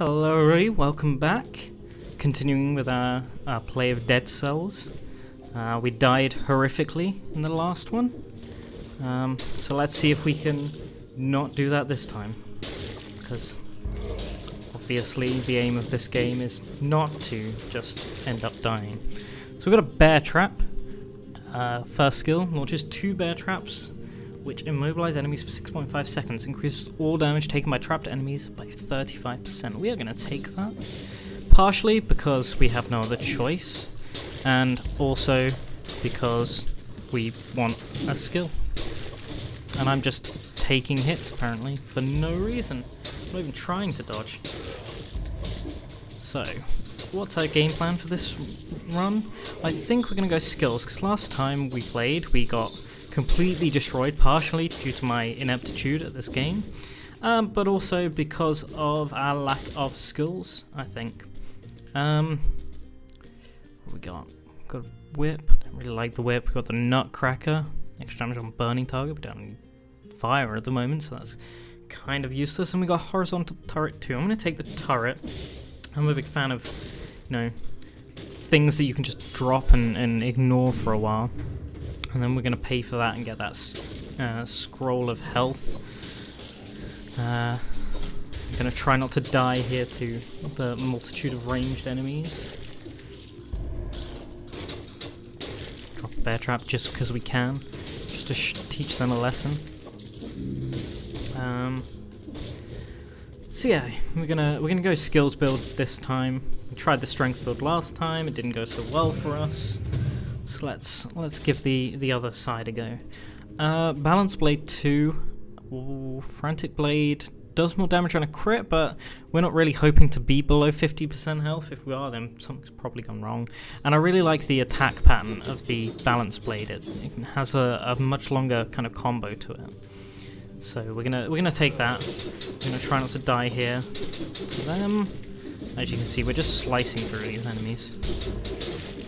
Hello everybody, welcome back. Continuing with our play of Dead Cells. We died horrifically in the last one. So let's see if we can not do that this time. Because obviously the aim of this game is not to just end up dying. So we've got a bear trap. First skill, launches 2 bear traps, which immobilize enemies for 6.5 seconds, increases all damage taken by trapped enemies by 35%. We are going to take that, partially because we have no other choice, and also because we want a skill. And I'm just taking hits, apparently, for no reason. I'm not even trying to dodge. So, what's our game plan for this run? I think we're going to go skills, because last time we played, we got completely destroyed, partially due to my ineptitude at this game, but also because of our lack of skills, I think. What we got? We've got a whip. I don't really like the whip. We've got the nutcracker, extra damage on burning target. We don't need fire at the moment, so that's kind of useless. And we got horizontal turret too. I'm going to take the turret. I'm a big fan of, things that you can just drop and ignore for a while. And then we're going to pay for that and get that scroll of health. I'm going to try not to die here to the multitude of ranged enemies. Drop a bear trap just because we can, just to teach them a lesson. So yeah, we're gonna go skills build this time. We tried the strength build last time; it didn't go so well for us. So let's give the other side a go. Balance Blade 2. Ooh, Frantic Blade does more damage on a crit, but we're not really hoping to be below 50% health. If we are, then something's probably gone wrong. And I really like the attack pattern of the Balance Blade. It has a much longer kind of combo to it. So we're gonna take that. We're gonna try not to die here to them. As you can see, we're just slicing through these enemies.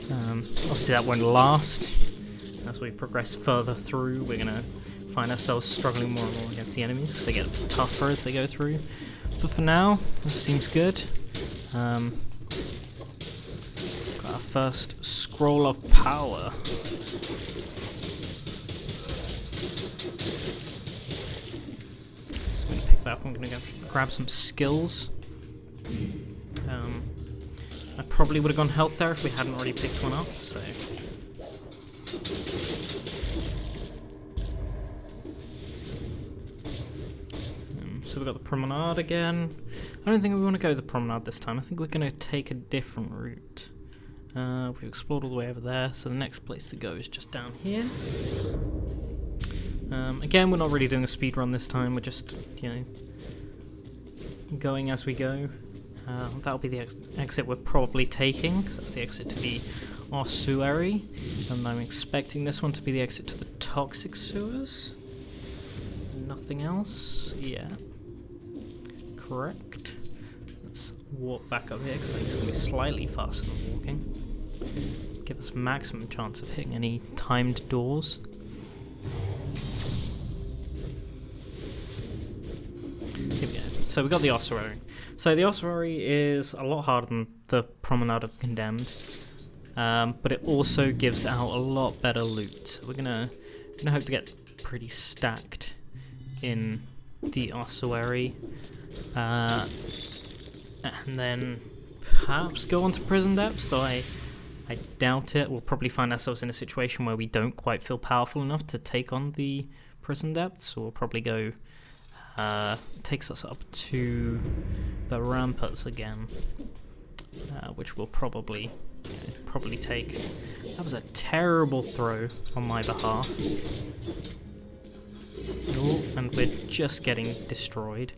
Obviously that won't last. As we progress further through, we're going to find ourselves struggling more and more against the enemies because they get tougher as they go through. But for now, this seems good. Got our first Scroll of Power. I'm going to pick that up. I'm going to go grab some skills. I probably would have gone health there if we hadn't already picked one up, so. So we've got the promenade again. I don't think we want to go the promenade this time. I think we're going to take a different route. We've explored all the way over there, so the next place to go is just down here. Again, we're not really doing a speed run this time. We're just, going as we go. That'll be the exit we're probably taking, because that's the exit to the ossuary, and I'm expecting this one to be the exit to the toxic sewers. Nothing else? Yeah. Correct. Let's walk back up here, because I think it's going to be slightly faster than walking. Give us maximum chance of hitting any timed doors. Here we go. So we got the ossuary. So the ossuary is a lot harder than the Promenade of the Condemned, but it also gives out a lot better loot. So we're gonna hope to get pretty stacked in the ossuary, and then perhaps go on to prison depths. Though I doubt it. We'll probably find ourselves in a situation where we don't quite feel powerful enough to take on the prison depths. So we'll probably go. Takes us up to the ramparts again, which we'll probably take. That was a terrible throw on my behalf. Oh, and we're just getting destroyed.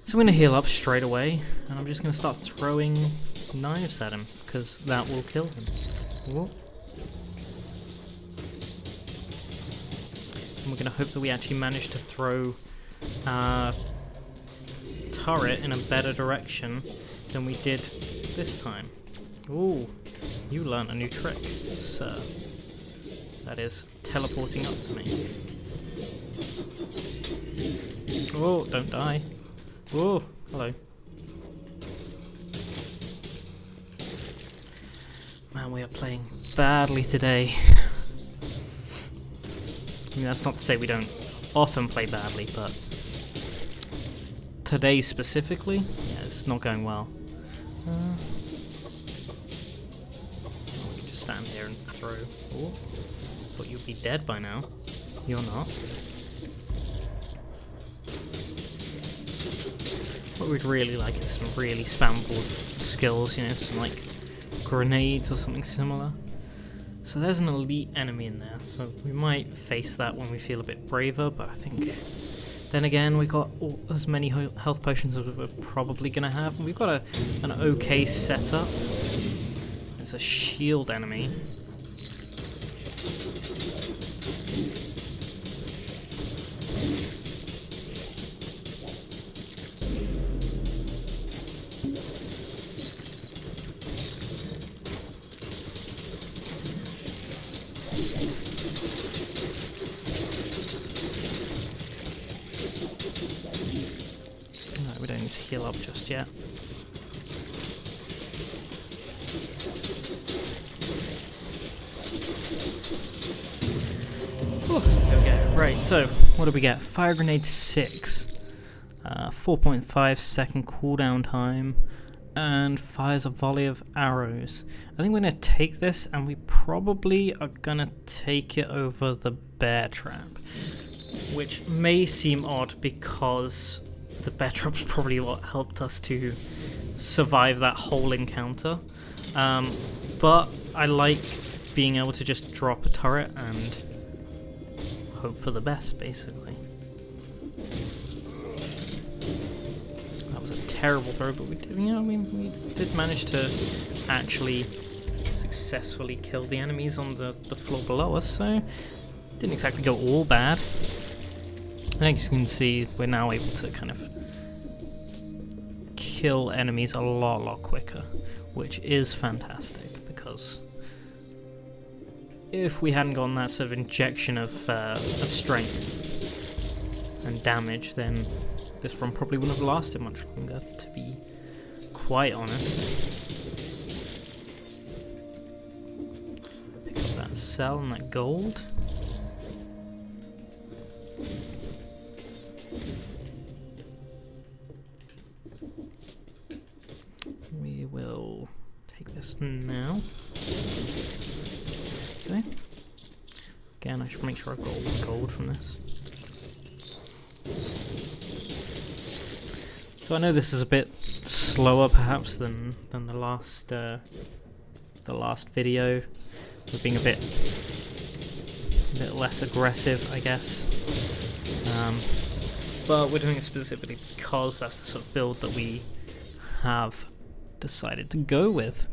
So I'm going to heal up straight away, and I'm just going to start throwing knives at him, because that will kill him. Oh. And we're going to hope that we actually manage to throw turret in a better direction than we did this time. Ooh, you learnt a new trick, sir. That is teleporting up to me. Oh, don't die. Oh, hello. Man, we are playing badly today. I mean, that's not to say we don't often play badly, but today specifically, yeah, it's not going well. Just stand here and throw. Oh, thought you'd be dead by now. You're not. What we'd really like is some really spammable skills, you know, some like grenades or something similar. So there's an elite enemy in there, so we might face that when we feel a bit braver, but I think then again we got as many health potions as we're probably going to have, and we've got an okay setup. There's a shield enemy. No, we don't need to heal up just yet. There we go. Right, so what do we get? Fire grenade 6, 4.5 second cooldown time, and fires a volley of arrows. I think we're going to take this, and we probably are going to take it over the bear trap, which may seem odd because the bear trap's probably what helped us to survive that whole encounter. But I like being able to just drop a turret and hope for the best, basically. That was a terrible throw, but we did, you know, we did manage to actually successfully kill the enemies on the floor below us, so didn't exactly go all bad. And as you can see, we're now able to kind of kill enemies a lot quicker, which is fantastic, because if we hadn't gotten that sort of injection of strength and damage, then this run probably wouldn't have lasted much longer, to be quite honest. Pick up that cell and that gold. We will take this now. Okay. Again, I should make sure I've got all the gold from this. So I know this is a bit slower, perhaps, than the last video. We're being a bit less aggressive, I guess. But we're doing it specifically because that's the sort of build that we have decided to go with.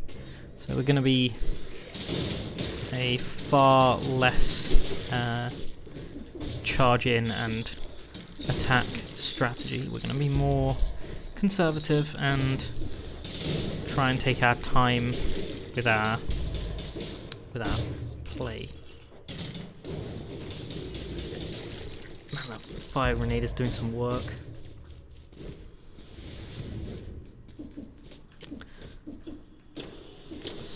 So we're going to be a far less charge in and attack strategy. We're going to be more conservative and try and take our time with our play. Man, that fire grenade is doing some work.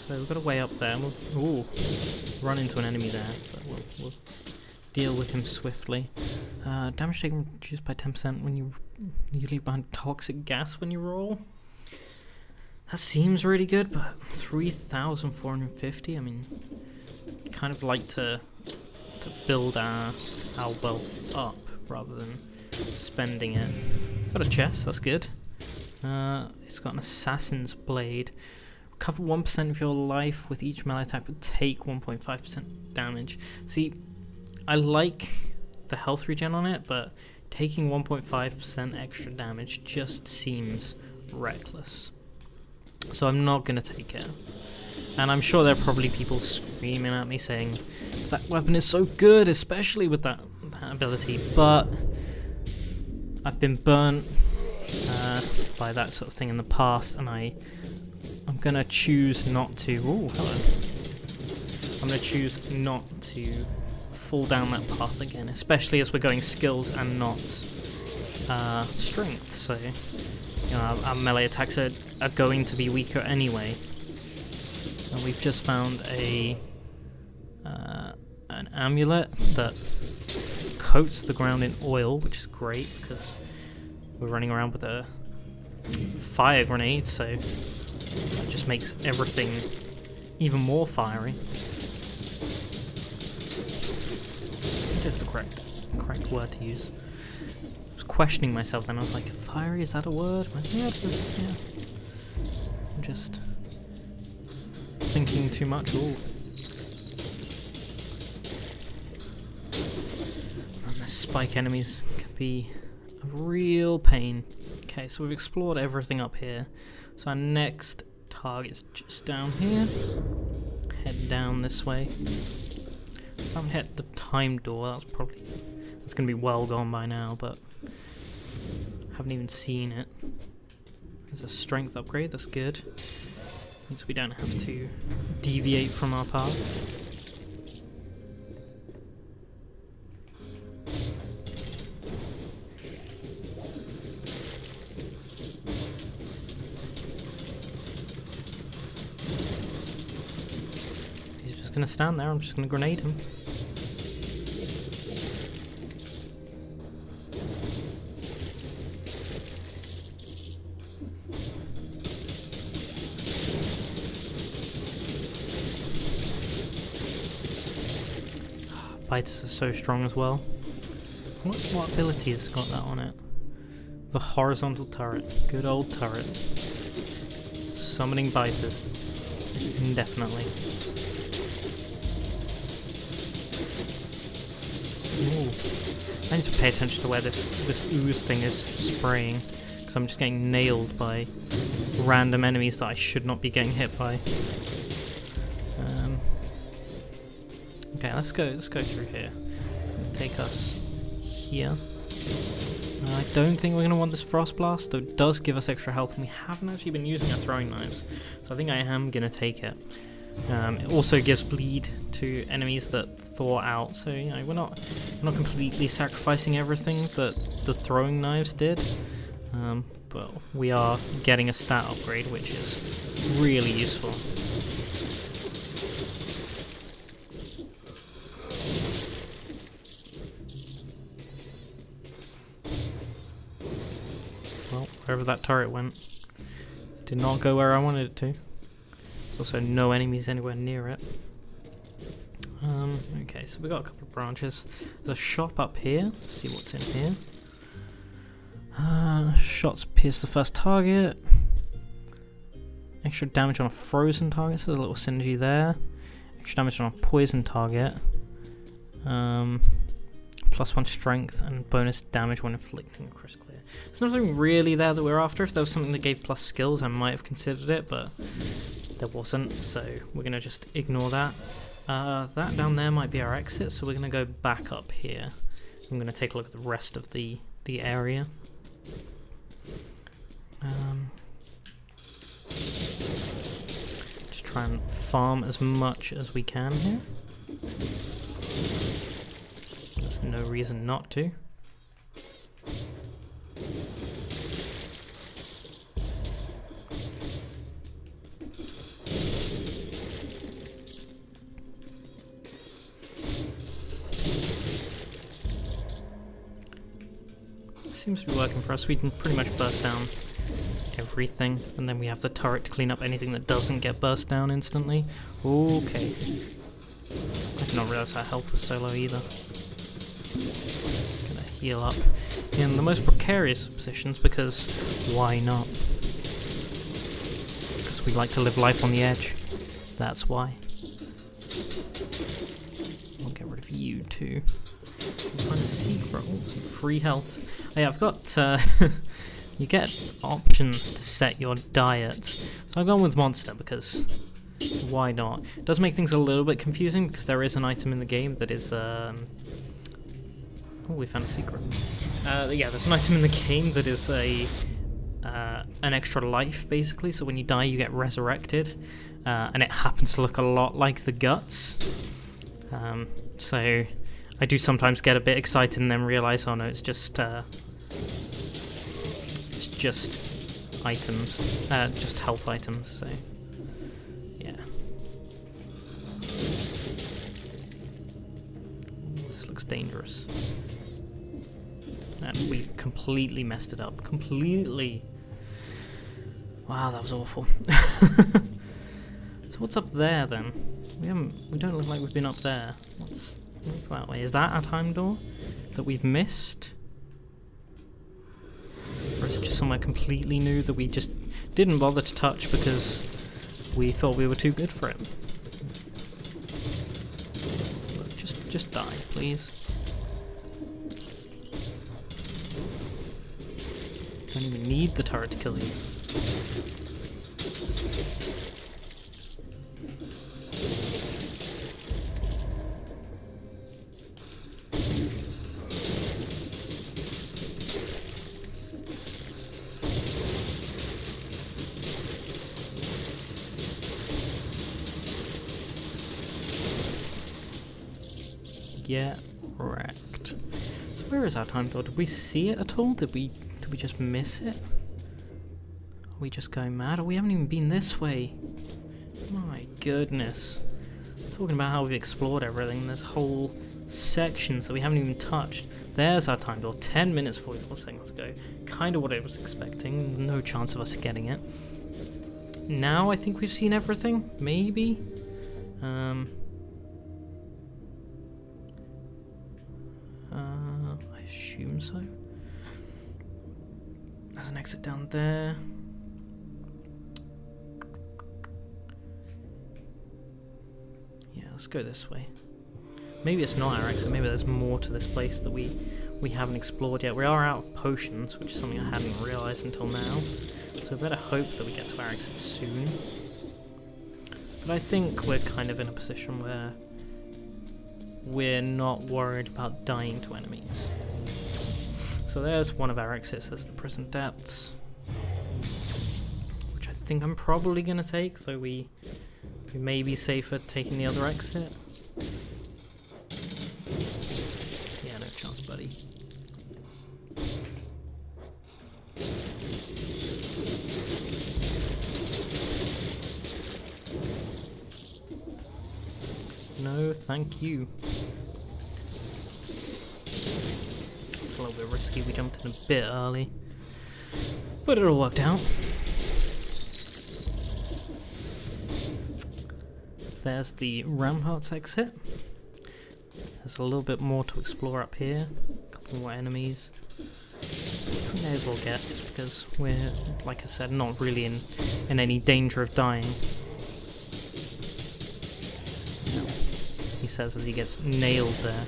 So we've got a way up there, and we'll run into an enemy there, but we'll deal with him swiftly. Damage taken reduced by 10% when you leave behind toxic gas when you roll. That seems really good, but 3,450. I mean, kind of like to build our wealth up rather than spending it. Got a chest, that's good. It's got an assassin's blade. Recover 1% of your life with each melee attack, but take 1.5% damage. See, I like the health regen on it, but taking 1.5% extra damage just seems reckless. So I'm not going to take it. And I'm sure there are probably people screaming at me saying, that weapon is so good, especially with that ability, but I've been burnt by that sort of thing in the past, and I'm going to choose not to... Ooh, hello. I'm going to choose not to fall down that path again, especially as we're going skills and not strength, so you know, our melee attacks are going to be weaker anyway. And we've just found an amulet that coats the ground in oil, which is great because we're running around with a fire grenade, so that just makes everything even more fiery. What is the correct word to use? I was questioning myself then, I was like, fiery, is that a word? Yeah, it is, yeah. I'm just thinking too much. Ooh. And the spike enemies can be a real pain. Okay, so we've explored everything up here. So our next target's just down here. Head down this way. I haven't hit the time door, that's gonna be well gone by now, but haven't even seen it. There's a strength upgrade, that's good. Means we don't have to deviate from our path. He's just gonna stand there, I'm just gonna grenade him. Bites are so strong as well. What ability has got that on it? The horizontal turret. Good old turret. Summoning biters. Indefinitely. Ooh. I need to pay attention to where this ooze thing is spraying, because I'm just getting nailed by random enemies that I should not be getting hit by. Okay, let's go through here. It's gonna take us here. I don't think we're going to want this Frost Blast, though it does give us extra health, and we haven't actually been using our throwing knives, so I think I am going to take it. It also gives bleed to enemies that thaw out, so you know, we're not completely sacrificing everything that the throwing knives did, but we are getting a stat upgrade, which is really useful. Well, wherever that turret went, it did not go where I wanted it to. There's also no enemies anywhere near it. Okay, so we got a couple of branches. There's a shop up here. Let's see what's in here. Shots pierce the first target. Extra damage on a frozen target, so there's a little synergy there. Extra damage on a poison target. +1 strength and bonus damage when inflicting a critical hit. There's nothing really there that we're after. If there was something that gave plus skills, I might have considered it, but there wasn't, so we're going to just ignore that. That down there might be our exit, so we're going to go back up here. I'm going to take a look at the rest of the area. Just try and farm as much as we can here. There's no reason not to. Seems to be working for us. We can pretty much burst down everything, and then we have the turret to clean up anything that doesn't get burst down instantly. Okay. I did not realise our health was so low either. Gonna heal up in the most precarious of positions, because why not? Because we like to live life on the edge. That's why. I'll get rid of you too. Find a secret. Oh, some free health. Oh yeah, I've got you get options to set your diet. So I've gone with monster because why not? It does make things a little bit confusing because there is an item in the game that is oh, we found a secret. Yeah, there's an item in the game that is an extra life basically, so when you die you get resurrected, and it happens to look a lot like the guts. So I do sometimes get a bit excited and then realise, oh no, it's just items, just health items. So yeah, dangerous. And we completely messed it up. Completely. Wow, that was awful. So what's up there then? We don't look like we've been up there. What's that way? Is that our time door that we've missed? Or is it just somewhere completely new that we just didn't bother to touch because we thought we were too good for it? Look, just die, please. Don't even need the turret to kill you. Get wrecked. So where is our time door? Did we see it at all? Did we just miss it? Are we just going mad? Or we haven't even been this way. My goodness. Talking about how we've explored everything. There's whole sections that we haven't even touched. There's our time door. 10 minutes 44 seconds ago. Kind of what I was expecting. No chance of us getting it. Now I think we've seen everything. Maybe. I assume so. There's an exit down there. Yeah, let's go this way. Maybe it's not our exit, maybe there's more to this place that we haven't explored yet. We are out of potions, which is something I hadn't realised until now. So I better hope that we get to our exit soon. But I think we're kind of in a position where we're not worried about dying to enemies. So there's one of our exits, there's the prison depths, which I think I'm probably going to take, though we may be safer taking the other exit. Yeah, no chance, buddy. No, thank you. It's a little bit risky, we jumped in a bit early, but it all worked out. There's the ramparts exit. There's a little bit more to explore up here. A couple more enemies. We may as well get, just because we're, like I said, not really in any danger of dying. No. He says as he gets nailed there.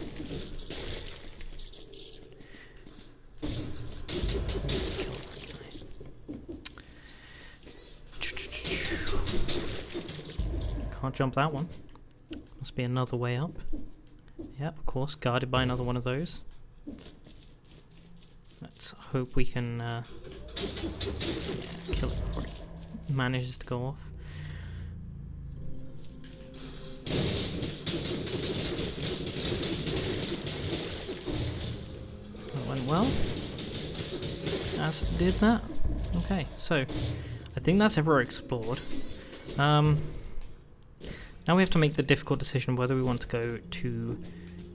Can't jump that one. Must be another way up. Yep, of course, guarded by another one of those. Let's hope we can kill it before it manages to go off. That went well. As did that. Okay, so I think that's everywhere explored. Now we have to make the difficult decision whether we want to go to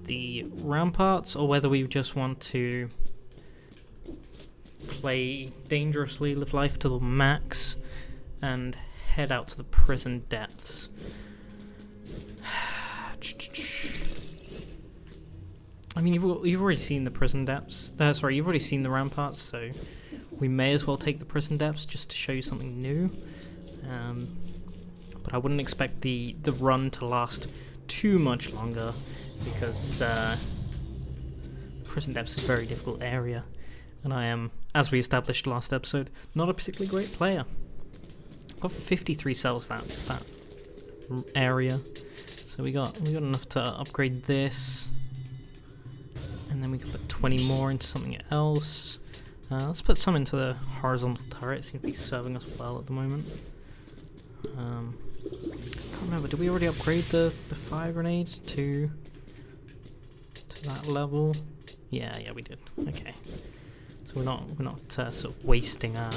the ramparts or whether we just want to play dangerously, live life to the max, and head out to the prison depths. I mean, you've already seen the prison depths. Sorry, you've already seen the ramparts, so we may as well take the prison depths just to show you something new. But I wouldn't expect the run to last too much longer because prison depths is a very difficult area, and I am, as we established last episode, not a particularly great player. I've got 53 cells that area, so we got enough to upgrade this, and then we can put 20 more into something else. Let's put some into the horizontal turret. It seems to be serving us well at the moment. Can't remember, did we already upgrade the fire grenades to that level? Yeah, we did. Okay, so we're not sort of wasting our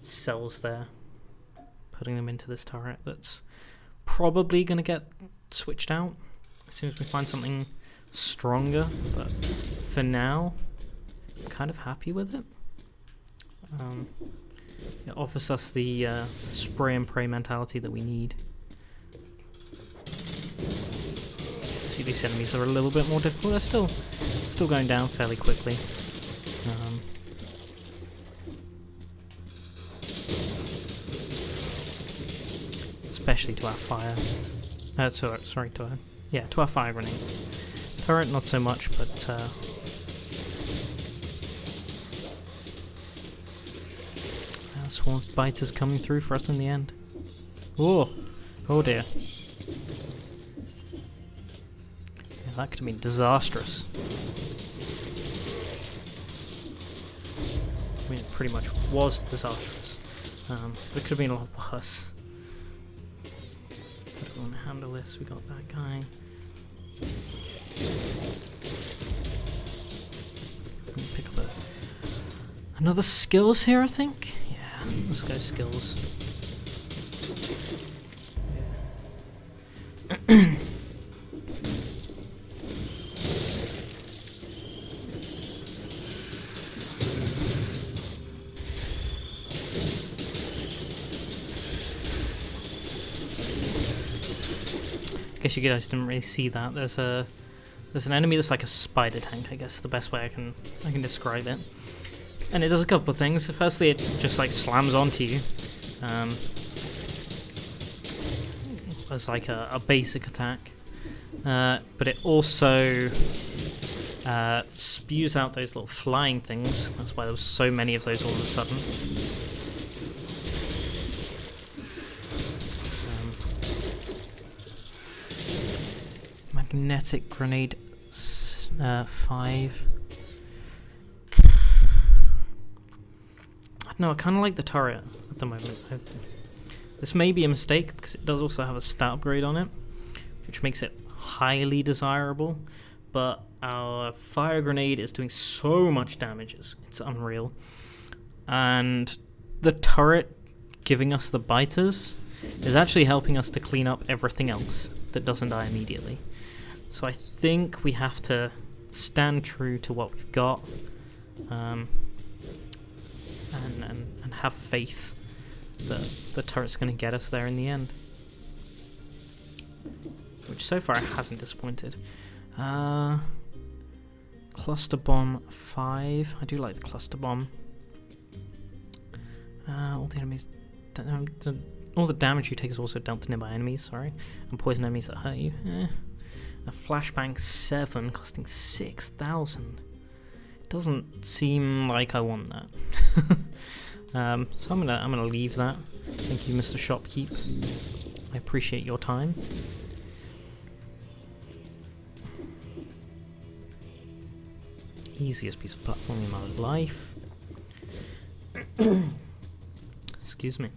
cells there, putting them into this turret that's probably going to get switched out as soon as we find something stronger, but for now, I'm kind of happy with it. It offers us the spray and pray mentality that we need. See, these enemies are a little bit more difficult. They're still going down fairly quickly. Especially to our fire. Sorry, to our fire grenade. Turret, not so much, but swarm of biters coming through for us in the end. Oh dear. Yeah, that could have been disastrous. I mean, it pretty much was disastrous. But it could have been a lot worse. I don't want to handle this. We got that guy. Pick up another skills here, I think. Yeah, let's go skills. Yeah. I guess you guys didn't really see that. There's an enemy that's like a spider tank, I guess, the best way I can describe it. And it does a couple of things. Firstly, it just like slams onto you. As like a basic attack. But it also spews out those little flying things. That's why there was so many of those all of a sudden. Magnetic grenade 5. I don't know, I kind of like the turret at the moment. This may be a mistake because it does also have a stat upgrade on it, which makes it highly desirable, but our fire grenade is doing so much damage, it's unreal. And the turret giving us the biters is actually helping us to clean up everything else that doesn't die immediately. So I think we have to stand true to what we've got, and have faith that the turret's going to get us there in the end. Which so far hasn't disappointed. Cluster bomb 5. I do like the cluster bomb. All the enemies, all the damage you take is also dealt to nearby enemies. Sorry, and poison enemies that hurt you. A flashbang 7 costing 6,000. It doesn't seem like I want that. So I'm gonna leave that. Thank you, Mr. Shopkeep. I appreciate your time. Easiest piece of platforming in my life. Excuse me.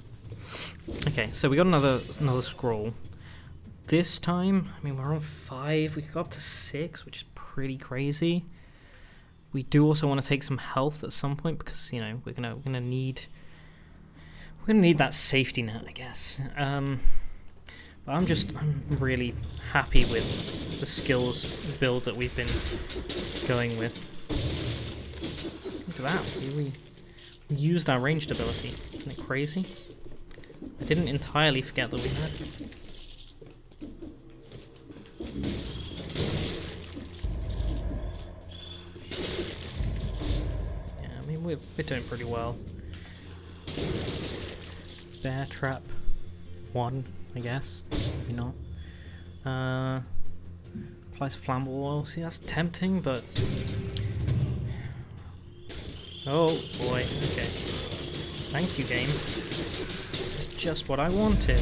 Okay, so we got another scroll. This time, I mean, we're on 5. We could go up to 6, which is pretty crazy. We do also want to take some health at some point because, you know, we're gonna need that safety net, I guess. But I'm really happy with the skills build that we've been going with. Look at that, we used our ranged ability. Isn't it crazy? I didn't entirely forget that we had. Yeah, I mean, we're doing pretty well. Bear trap 1, I guess. Maybe not. Applies flammable oil. See, that's tempting, but oh boy. Okay. Thank you, game. It's just what I wanted.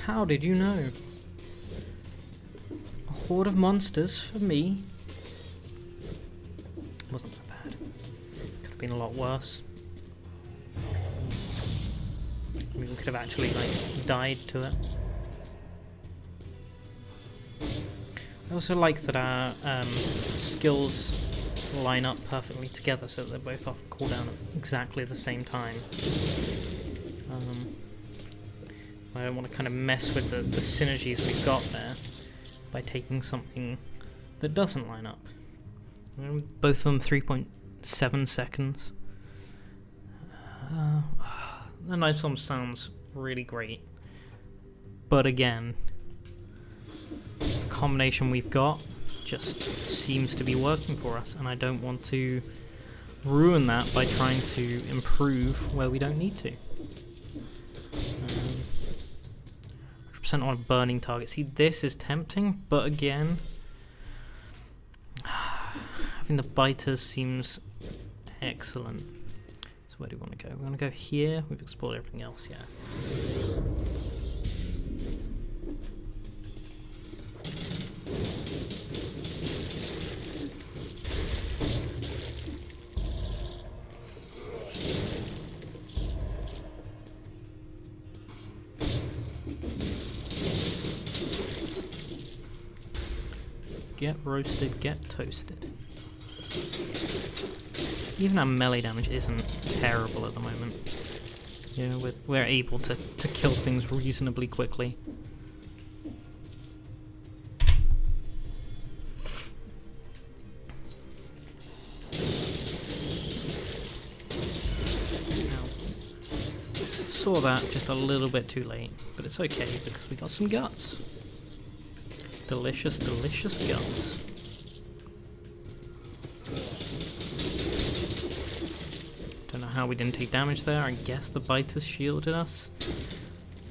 How did you know? A horde of monsters for me? Wasn't that bad. Could have been a lot worse. I mean, we could have actually, like, died to it. I also like that our skills line up perfectly together so that they're both off cooldown at exactly the same time. I don't want to kind of mess with the synergies we've got there by taking something that doesn't line up. Both of them 3.7 seconds. The knife song sounds really great, but again, the combination we've got just seems to be working for us, and I don't want to ruin that by trying to improve where we don't need to. 100% on a burning target. See, this is tempting, but again, having the biters seems excellent. So where do we want to go? We want to go here. We've explored everything else, yeah. Get roasted, get toasted. Even our melee damage isn't terrible at the moment. You know, we're able to kill things reasonably quickly. Now, saw that just a little bit too late, but it's okay because we got some guts. Delicious, delicious guts. Don't know how we didn't take damage there. I guess the biters shielded us,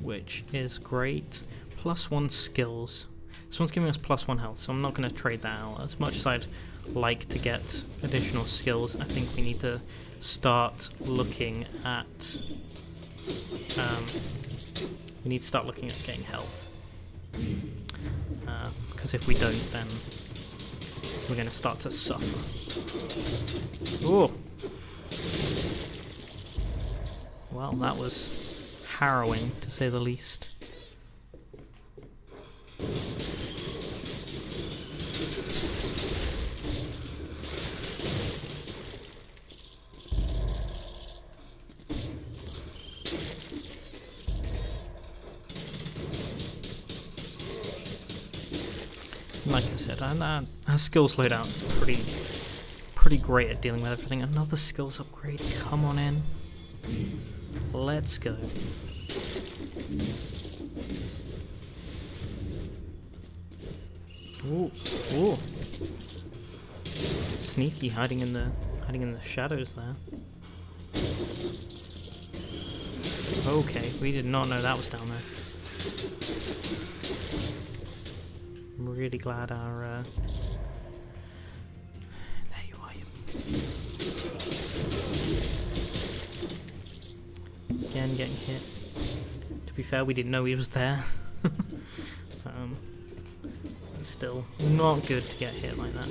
which is great. +1 skills. This one's giving us +1 health, so I'm not going to trade that out. As much as I'd like to get additional skills, I think we need to start looking at... we need to start looking at getting health. Because if we don't, then we're going to start to suffer. Ooh! Well, that was harrowing, to say the least. Like I said, our skills loadout is pretty great at dealing with everything. Another skills upgrade, come on in. Let's go. Ooh, ooh. Sneaky, hiding in the shadows there. Okay, we did not know that was down there. I'm really glad our there you are. Again, getting hit. To be fair, we didn't know he was there. It's still not good to get hit like that.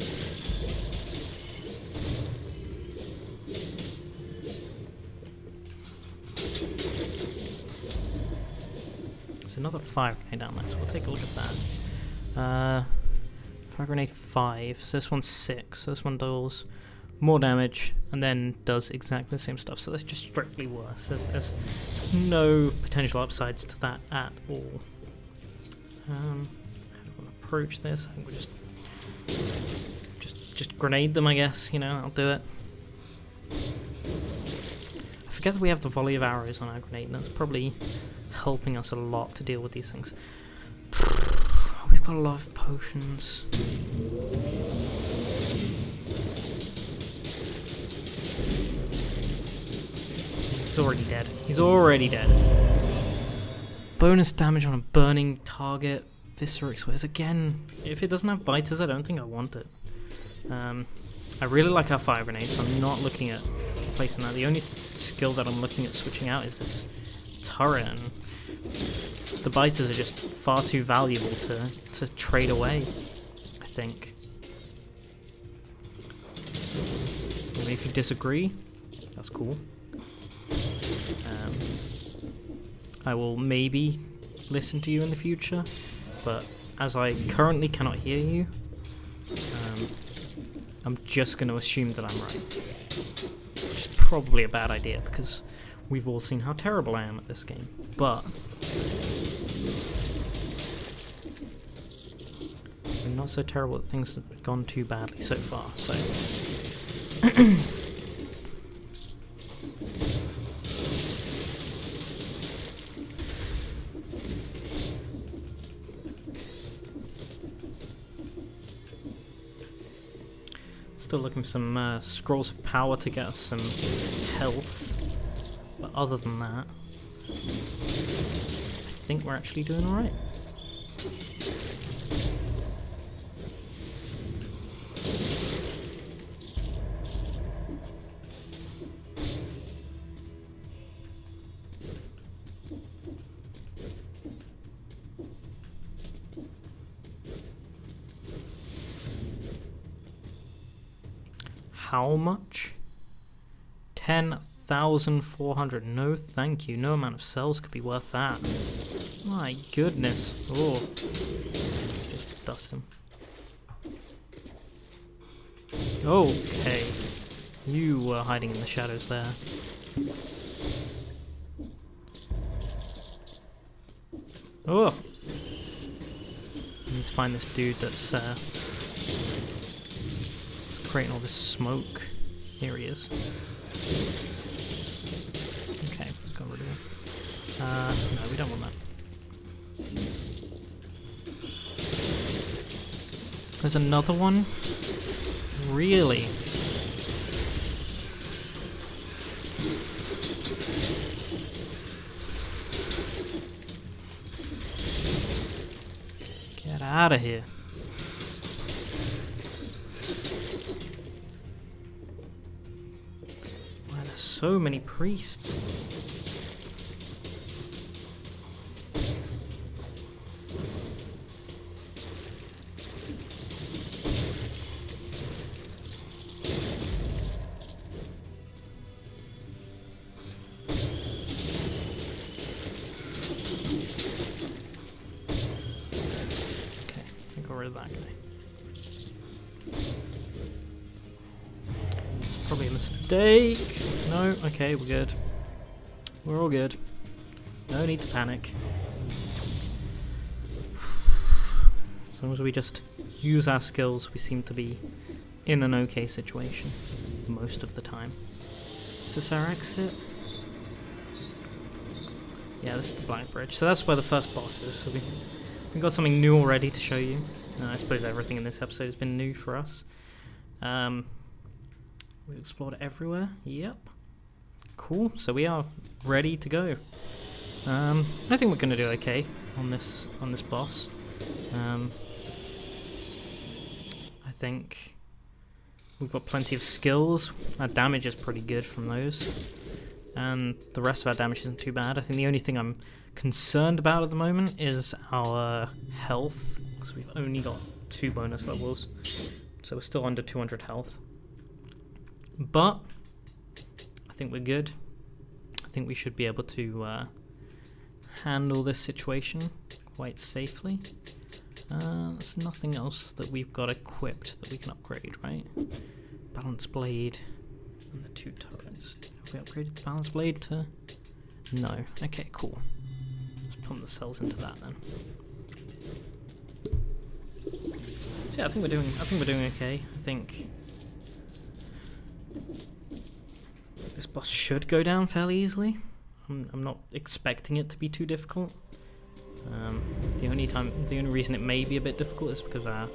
There's another fire grenade down there, so we'll take a look at that. Fire grenade 5, so this one's 6, so this one does more damage and then does exactly the same stuff, so that's just strictly worse. There's no potential upsides to that at all. How do I want to approach this? I think we'll just grenade them, I guess, you know, I'll do it. I forget that we have the volley of arrows on our grenade, and that's probably helping us a lot to deal with these things. We've got a lot of potions. He's already dead. He's already dead. Bonus damage on a burning target. Viscera Express. Again, if it doesn't have biters, I don't think I want it. I really like our fire grenades. I'm not looking at placing that. The only skill that I'm looking at switching out is this turret, and the biters are just far too valuable to trade away, I think. Maybe if you disagree, that's cool. I will maybe listen to you in the future, but as I currently cannot hear you, I'm just going to assume that I'm right. Which is probably a bad idea, because we've all seen how terrible I am at this game. But not so terrible that things have gone too badly so far, so... Still looking for some scrolls of power to get us some health, but other than that, I think we're actually doing alright. How much? 10,400. No thank you. No amount of cells could be worth that. My goodness. Oh. Just dust him. Okay. You were hiding in the shadows there. Oh! I need to find this dude that's creating all this smoke. Here he is. Okay, got rid of him. No, we don't want that. There's another one? Really? Get out of here. Why, there's so many priests. That guy. Probably a mistake. No, okay, we're good. We're all good. No need to panic. As long as we just use our skills, we seem to be in an okay situation most of the time. Is this our exit? Yeah, this is the Black Bridge. So that's where the first boss is. So we've got something new already to show you. I suppose everything in this episode has been new for us. We've explored everywhere. Yep. Cool. So we are ready to go. I think we're going to do okay on this boss. I think we've got plenty of skills. Our damage is pretty good from those, and the rest of our damage isn't too bad. I think the only thing I'm concerned about at the moment is our health, because we've only got 2 bonus levels, so we're still under 200 health. But I think we're good. I think we should be able to handle this situation quite safely. There's nothing else that we've got equipped that we can upgrade, right? Balance blade and the 2 turrets. Have we upgraded the balance blade to? No. Okay, cool. Pump the cells into that then. So yeah, I think we're doing okay. I think this boss should go down fairly easily. I'm not expecting it to be too difficult. The only reason it may be a bit difficult is because of our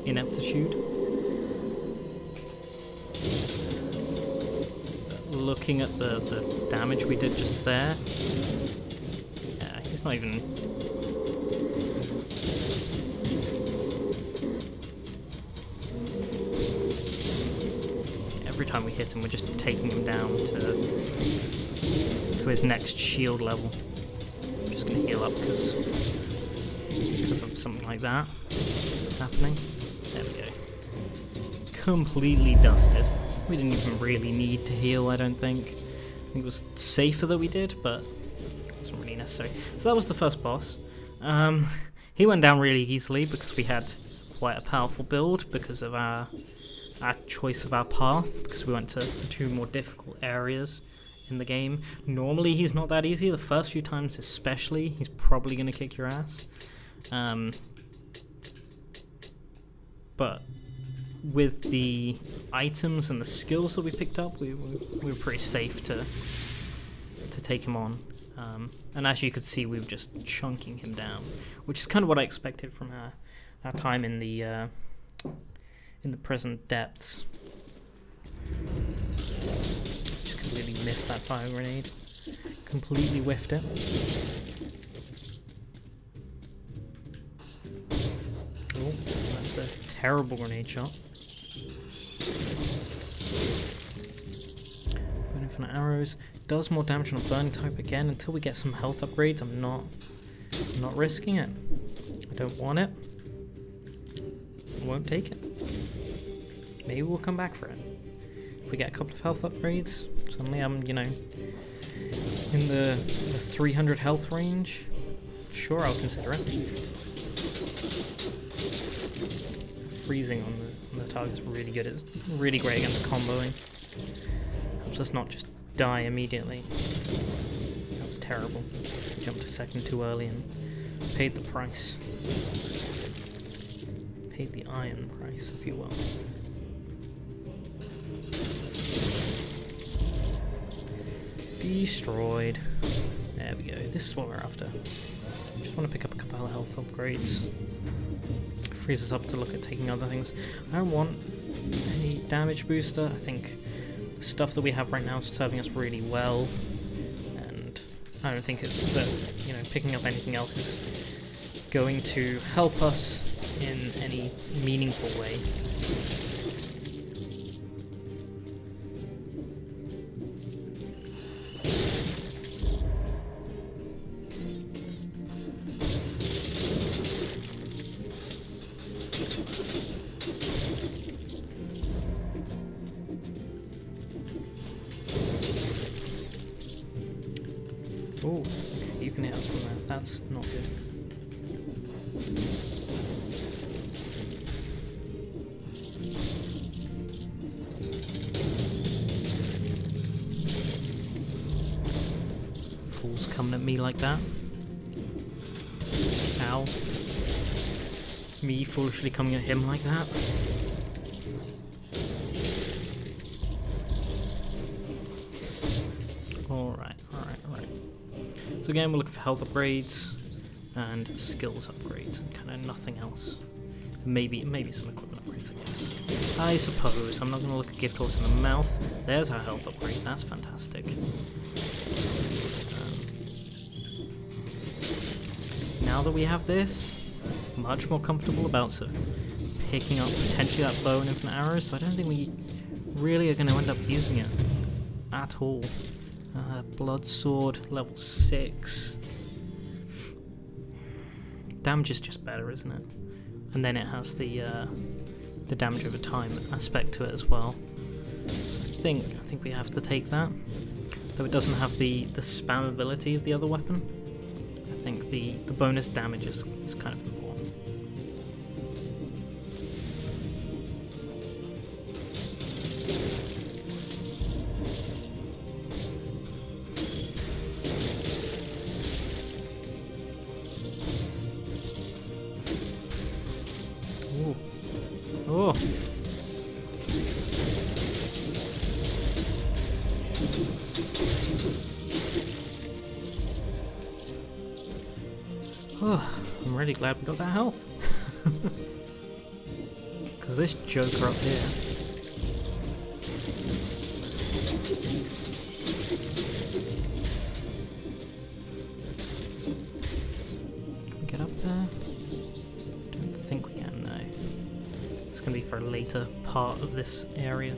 ineptitude. But looking at the damage we did just there. It's not even... Every time we hit him, we're just taking him down to his next shield level. I'm just going to heal up because of something like that happening. There we go. Completely dusted. We didn't even really need to heal, I don't think. I think it was safer that we did, but wasn't really necessary. So that was the first boss. He went down really easily because we had quite a powerful build because of our choice of our path, because we went to the 2 more difficult areas in the game. Normally he's not that easy. The first few times especially, he's probably going to kick your ass. but with the items and the skills that we picked up, we were pretty safe to take him on. And as you could see, we were just chunking him down, which is kind of what I expected from our time in the present depths. Just completely missed that fire grenade. Completely whiffed it. Oh, that's a terrible grenade shot. Burn infinite arrows. Does more damage on a burning type again. Until we get some health upgrades, I'm not risking it. I don't want it. I won't take it. Maybe we'll come back for it. If we get a couple of health upgrades, suddenly I'm, you know, in the 300 health range. Sure, I'll consider it. Freezing on the target's really good. It's really great against comboing. Helps us not just die immediately. That was terrible. Jumped a second too early and paid the price. Paid the iron price, if you will. Destroyed. There we go. This is what we're after. Just want to pick up a couple of health upgrades. Frees us up to look at taking other things. I don't want any damage booster. I think the stuff that we have right now is serving us really well, and I don't think that, you know, picking up anything else is going to help us in any meaningful way. Oh, you can hit us from there. That's not good. Fool's coming at me like that. Ow. Me foolishly coming at him like that. Alright. So again, we'll look for health upgrades and skills upgrades and kind of nothing else. Maybe some equipment upgrades, I guess. I suppose. I'm not going to look a gift horse in the mouth. There's our health upgrade. That's fantastic. Now that we have this, much more comfortable about sort of picking up potentially that bow and infinite arrows. So I don't think we really are going to end up using it at all. Blood sword, level 6. Damage is just better, isn't it? And then it has the damage over time aspect to it as well. So I think we have to take that. Though it doesn't have the spam ability of the other weapon. I think the bonus damage is kind of important. Oh. Oh, I'm really glad we got that health. Because this joker up here. Can we get up there? Don't think we can, no. It's going to be for a later part of this area.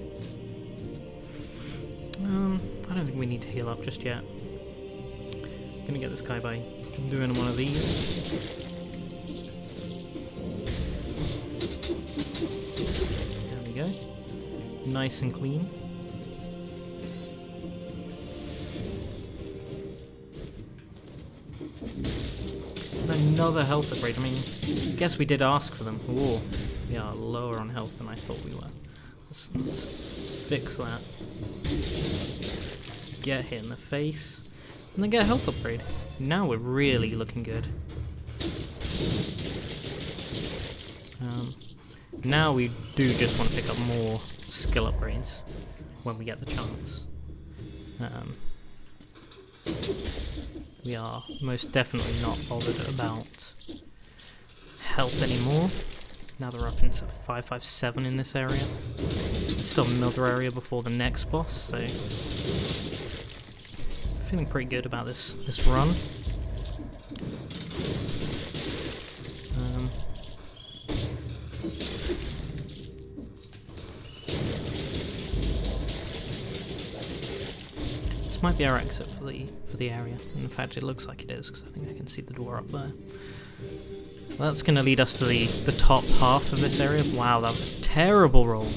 I don't think we need to heal up just yet. I'm going to get this guy by doing one of these. There we go. Nice and clean. And another health upgrade. I mean, I guess we did ask for them. Whoa. We are lower on health than I thought we were. Let's fix that. Get hit in the face. And then get a health upgrade. Now we're really looking good. Now we do just want to pick up more skill upgrades when we get the chance. We are most definitely not bothered about health anymore. Now they're up into 557 in this area. Still another area before the next boss, so feeling pretty good about this run. This might be our exit for the area. In fact, it looks like it is because I think I can see the door up there. So that's going to lead us to the top half of this area. Wow, that was a terrible roll.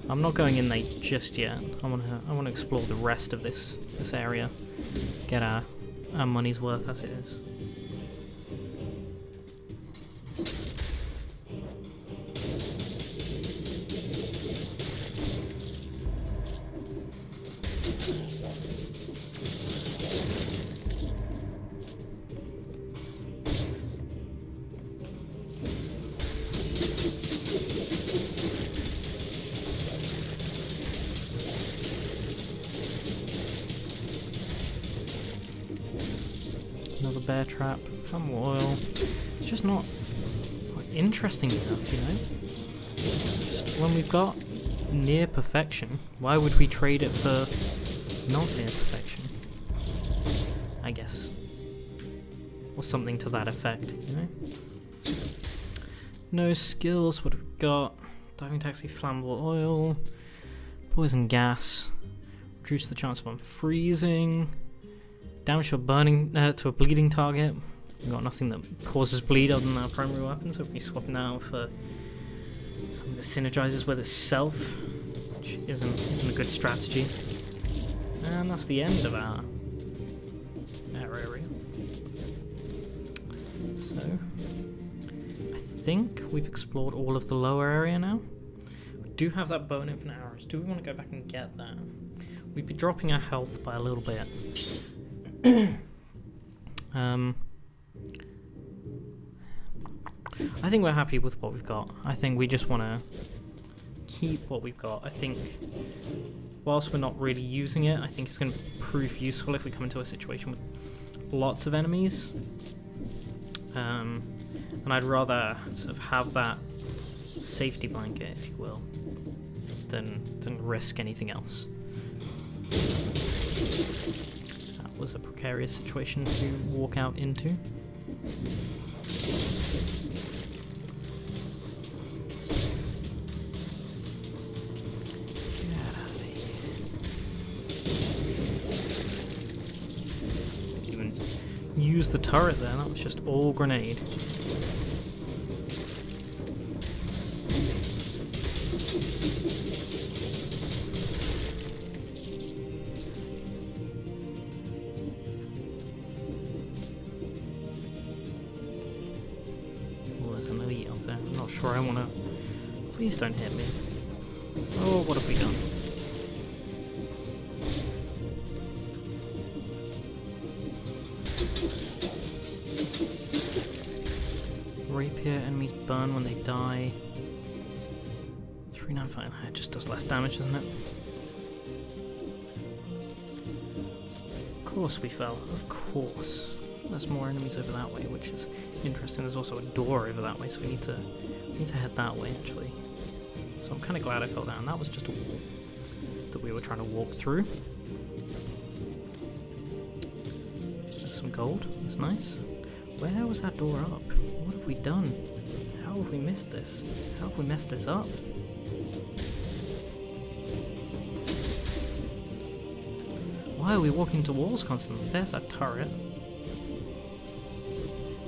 I'm not going in there just yet. I want to explore the rest of this area, get our money's worth as it is. Another bear trap, some oil. It's just not interesting enough, you know? Just when we've got near perfection, why would we trade it for not near perfection? I guess. Or something to that effect, you know? No skills, what have we got? Diving taxi, flammable oil, poison gas, reduce the chance of unfreezing. Damage to a to a bleeding target. We've got nothing that causes bleed other than our primary weapon, so we'll be swapping that out for something that synergizes with itself, which isn't a good strategy. And that's the end of our area. So I think we've explored all of the lower area now. We do have that bow and infinite arrows. Do we want to go back and get that? We'd be dropping our health by a little bit. I think we're happy with what we've got. I think we just want to keep what we've got. I think whilst we're not really using it, I think it's going to prove useful if we come into a situation with lots of enemies. And I'd rather sort of have that safety blanket, if you will, than risk anything else. Was a precarious situation to walk out into. Get out of here. Didn't even use the turret there, that was just all grenade. I want to... Please don't hit me. Oh, what have we done? Rapier, enemies burn when they die. 395, it just does less damage, doesn't it? Of course we fell, of course. There's more enemies over that way, which is interesting. There's also a door over that way, so we need to head that way, actually. So I'm kind of glad I fell down. That was just a wall that we were trying to walk through. There's some gold. That's nice. Where was that door up? What have we done? How have we missed this? How have we messed this up? Why are we walking into walls constantly? There's that turret.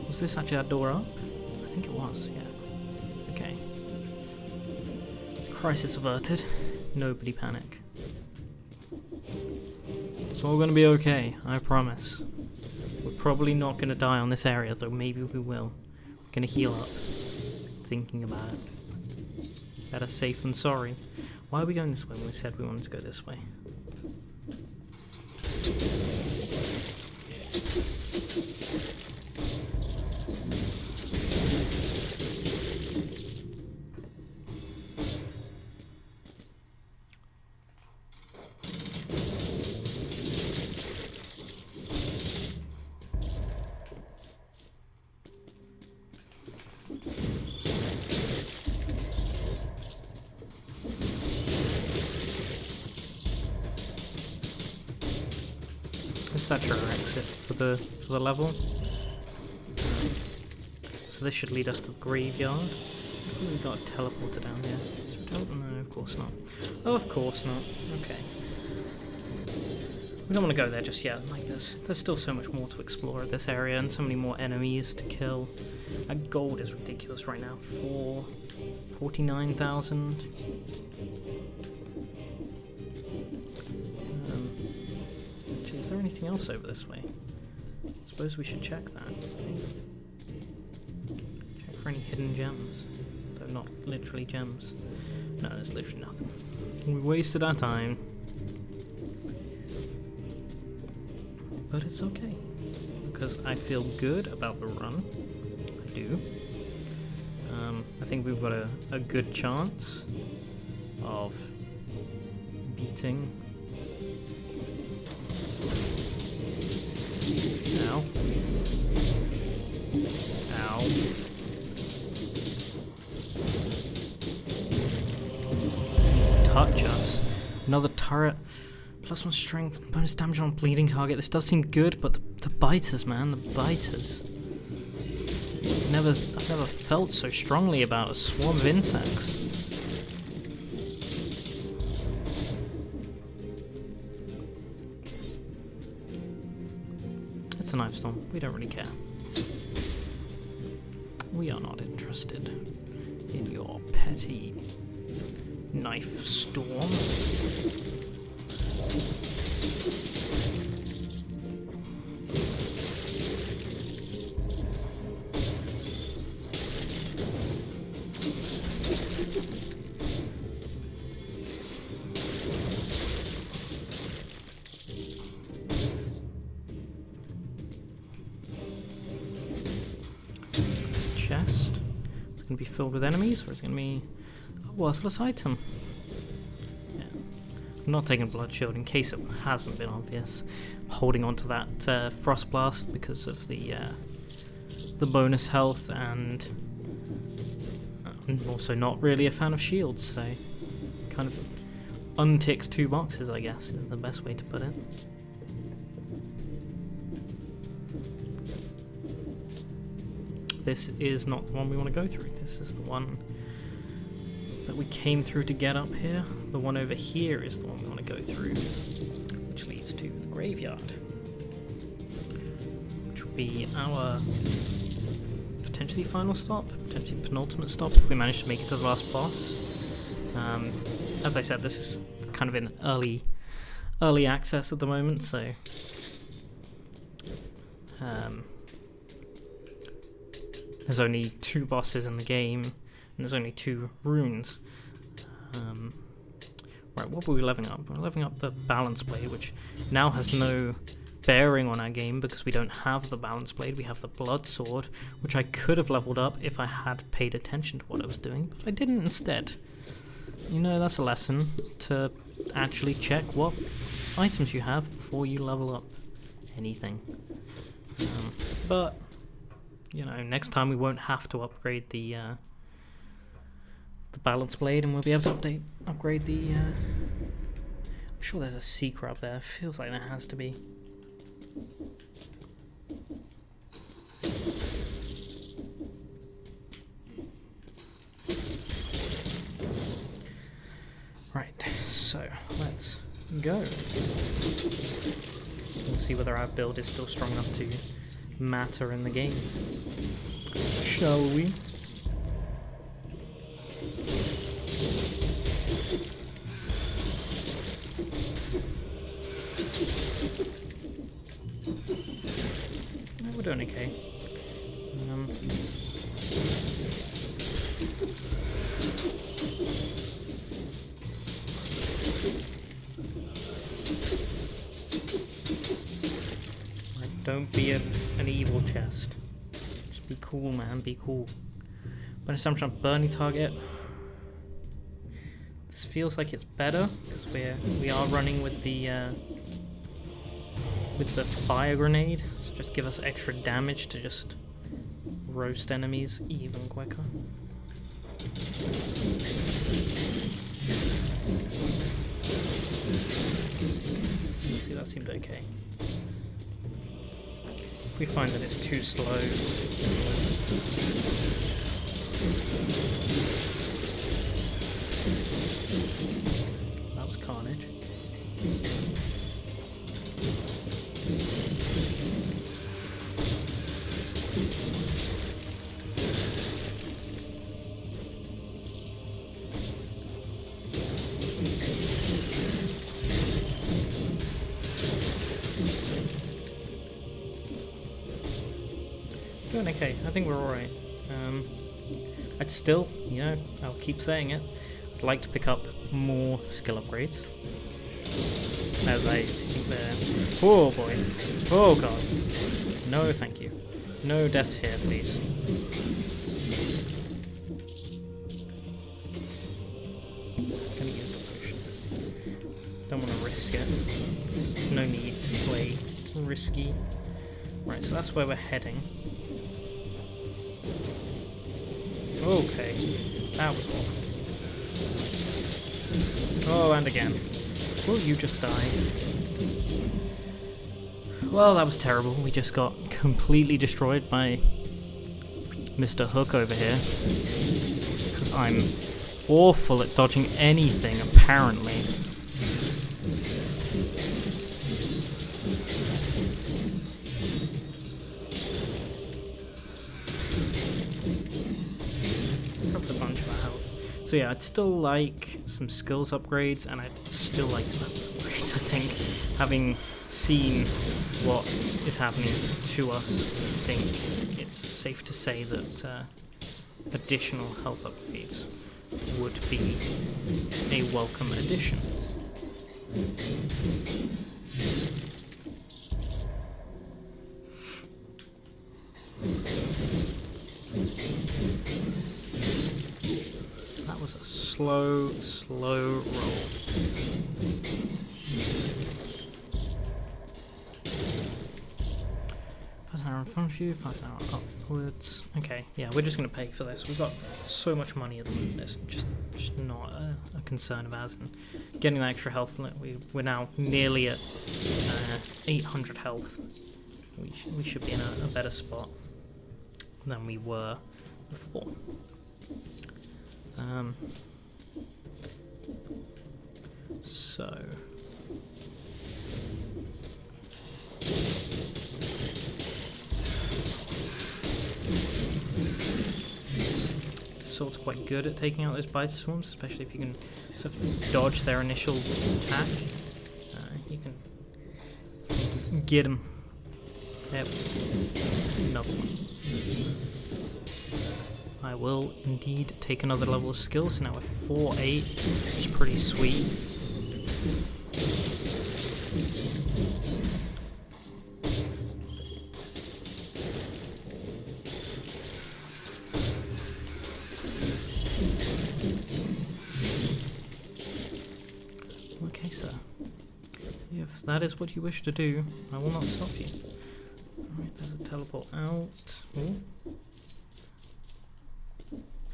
Was this actually that door up? I think it was, yeah. Okay. Crisis averted. Nobody panic. It's all gonna be okay, I promise. We're probably not gonna die on this area, though maybe we will. We're gonna heal up. Thinking about it. Better safe than sorry. Why are we going this way when we said we wanted to go this way? Is that our exit for the level? So this should lead us to the graveyard. We got a teleporter down here. No, of course not. Oh, of course not. Okay. We don't want to go there just yet. Like there's still so much more to explore at this area and so many more enemies to kill. And gold is ridiculous right now. 49,000. Gee, is there anything else over this way? I suppose we should check that. Check for any hidden gems. Though not literally gems. No, there's literally nothing. We wasted our time. But it's okay. Because I feel good about the run. I do. I think we've got a good chance of beating. Ow. Ow. Touch us. Another turret. +1 strength, bonus damage on bleeding target. This does seem good, but the biters, man, the biters. I've never felt so strongly about a swarm of insects. It's a knife storm. We don't really care. We are not interested in your petty knife storm. Chest. It's going to be filled with enemies, or it's going to be a worthless item. Yeah. I'm not taking blood shield in case it hasn't been obvious. I'm holding on to that frost blast because of the bonus health, and I'm also not really a fan of shields, so kind of unticks 2 boxes, I guess, is the best way to put it. This is not the one we want to go through. This is the one that we came through to get up here. The one over here is the one we want to go through, which leads to the graveyard, which will be our potentially final stop, potentially penultimate stop if we manage to make it to the last boss. As I said, this is kind of in early access at the moment, so there's only 2 bosses in the game, and there's only 2 runes. Right, what were we leveling up? We're leveling up the balance blade, which now has no bearing on our game because we don't have the balance blade. We have the blood sword, which I could have leveled up if I had paid attention to what I was doing, but I didn't instead. You know, that's a lesson, to actually check what items you have before you level up anything. But you know, next time we won't have to upgrade the balance blade, and we'll be able to upgrade the. I'm sure there's a secret up there. Feels like there has to be. Right, so let's go. We'll see whether our build is still strong enough to matter in the game. Shall we? We're doing okay. Don't be an evil chest. Just be cool, man. Be cool. Bonus damage on burning target. This feels like it's better because we are running with the fire grenade. So just give us extra damage to just roast enemies even quicker. See, that seemed okay. If we find that it's too slow, that was carnage. Doing okay. I think we're alright. I'd still, you know, I'll keep saying it, I'd like to pick up more skill upgrades. As I think they're... Oh boy. Oh god. No thank you. No deaths here, please. Gonna use the potion. Don't want to risk it. No need to play risky. Right, so that's where we're heading. Okay, that was awful. Oh, and again. Will you just die? Well, that was terrible. We just got completely destroyed by Mr. Hook over here. Because I'm awful at dodging anything, apparently. So yeah, I'd still like some skills upgrades, and I'd still like some health upgrades, I think. Having seen what is happening to us, I think it's safe to say that additional health upgrades would be a welcome addition. That was a slow roll. First arrow in front of you, first arrow upwards. Okay, yeah, we're just going to pay for this. We've got so much money at the moment, it's just not a concern of ours. And getting that extra health, we're now nearly at 800 health. We should be in a better spot than we were before. So Sword's quite good at taking out those bite swarms, especially if you can sort of dodge their initial attack. You can get them. Yep. Another one. I will indeed take another level of skill, so now we're 4-8, which is pretty sweet. Okay, sir. If that is what you wish to do, I will not stop you. Alright, there's a teleport out. Ooh.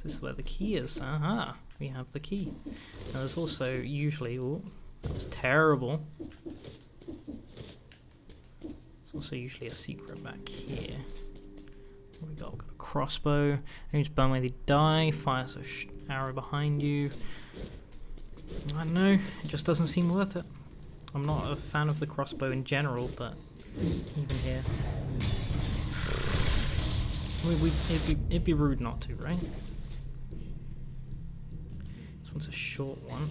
This is where the key is. Aha! We have the key. Now there's also usually... Oh, that was terrible. There's also usually a secret back here. What we got? We've got a crossbow. Aims burn where they die. Fires an arrow behind you. I don't know. It just doesn't seem worth it. I'm not a fan of the crossbow in general, but even here... It'd be rude not to, right? This one's a short one.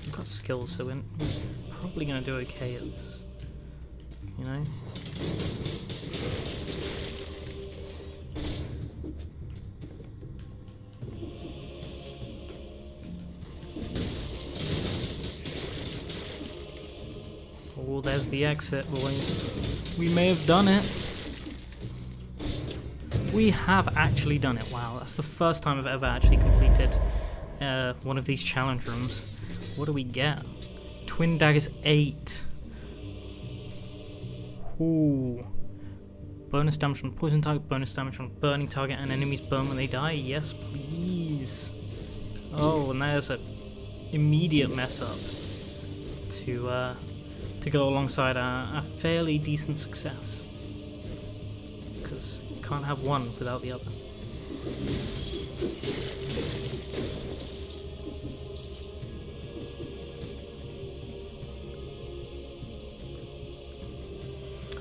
We've got skills, so we're probably going to do okay at this. You know? Oh, there's the exit, boys. We may have done it. We have actually done it. Wow, that's the first time I've ever actually completed one of these challenge rooms. What do we get? Twin daggers 8. Ooh. Bonus damage on poison target, bonus damage on burning target, and enemies burn when they die. Yes, please. Oh, and there's a immediate mess up to go alongside a fairly decent success. Because you can't have one without the other.